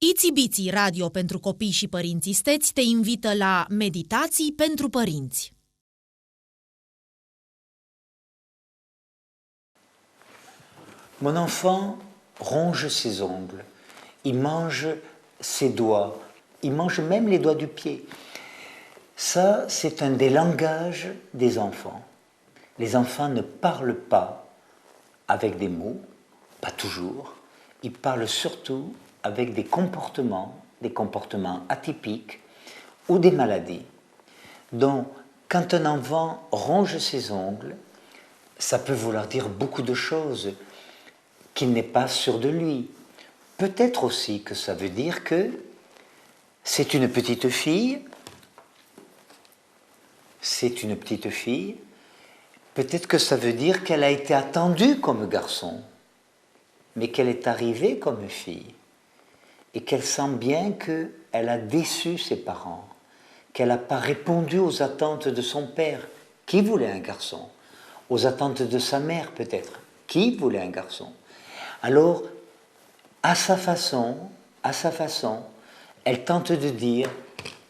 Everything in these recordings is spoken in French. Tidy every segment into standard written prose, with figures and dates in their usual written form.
Itsy Bitsy Radio pentru copii și părinți isteți te invită la Meditații pentru părinți. Mon enfant ronge ses ongles, il mange ses doigts, il mange même les doigts du pied. Ça, c'est un des langages des enfants. Les enfants ne parlent pas avec des mots, pas toujours, ils parlent surtout avec des comportements atypiques ou des maladies. Donc, quand un enfant ronge ses ongles, ça peut vouloir dire beaucoup de choses, qu'il n'est pas sûr de lui. Peut-être aussi que ça veut dire que c'est une petite fille, peut-être que ça veut dire qu'elle a été attendue comme garçon, mais qu'elle est arrivée comme fille, et qu'elle sent bien qu'elle a déçu ses parents, qu'elle n'a pas répondu aux attentes de son père, qui voulait un garçon, aux attentes de sa mère peut-être, qui voulait un garçon. Alors, à sa façon, elle tente de dire,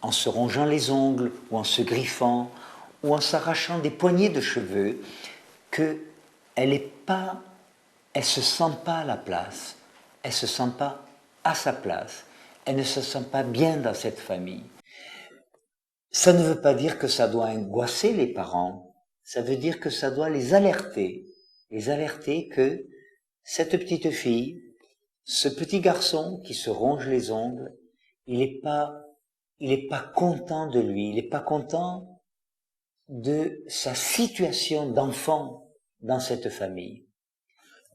en se rongeant les ongles, ou en se griffant, ou en s'arrachant des poignées de cheveux, qu'elle se sent pas à la place, elle se sent pas à sa place, elle ne se sent pas bien dans cette famille. Ça ne veut pas dire que ça doit angoisser les parents, ça veut dire que ça doit les alerter que cette petite fille, ce petit garçon qui se ronge les ongles, il est pas content de lui, il n'est pas content de sa situation d'enfant dans cette famille.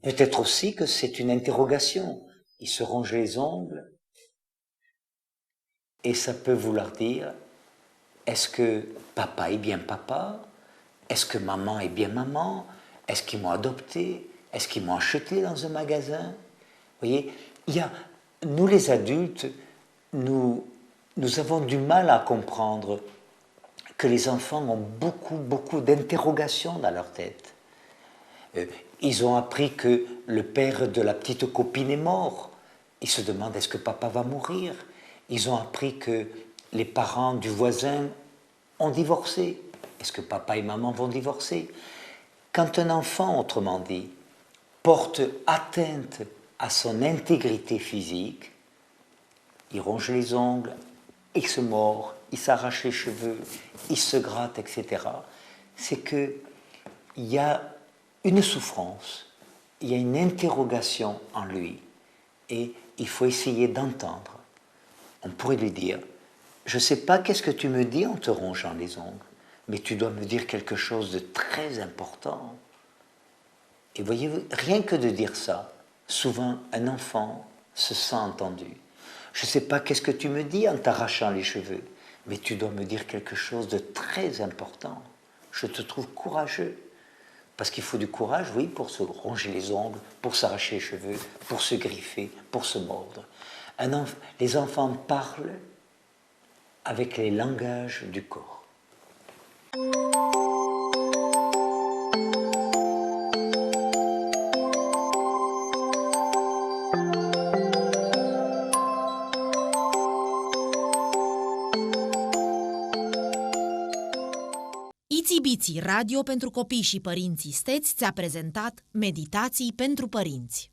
Peut-être aussi que c'est une interrogation. Il se ronge les ongles et ça peut vouloir dire, est-ce que papa est bien papa? Est-ce que maman est bien maman? Est-ce qu'ils m'ont adopté? Est-ce qu'ils m'ont acheté dans un magasin? Vous voyez, nous les adultes, nous avons du mal à comprendre que les enfants ont beaucoup d'interrogations dans leur tête. Ils ont appris que le père de la petite copine est mort. Ils se demandent est-ce que papa va mourir? Ils ont appris que les parents du voisin ont divorcé. Est-ce que papa et maman vont divorcer? Quand un enfant, autrement dit, porte atteinte à son intégrité physique, il ronge les ongles, il se mord, il s'arrache les cheveux, il se gratte, etc. C'est qu'il y a une souffrance, il y a une interrogation en lui et il faut essayer d'entendre. On pourrait lui dire, je ne sais pas qu'est-ce que tu me dis en te rongeant les ongles, mais tu dois me dire quelque chose de très important. Et voyez-vous, rien que de dire ça, souvent un enfant se sent entendu. Je ne sais pas qu'est-ce que tu me dis en t'arrachant les cheveux, mais tu dois me dire quelque chose de très important. Je te trouve courageux. Parce qu'il faut du courage, oui, pour se ronger les ongles, pour s'arracher les cheveux, pour se griffer, pour se mordre. Les enfants parlent avec les langages du corps. Itsy Bitsy Radio pentru copii și părinți isteți ți-a prezentat Meditații pentru părinți.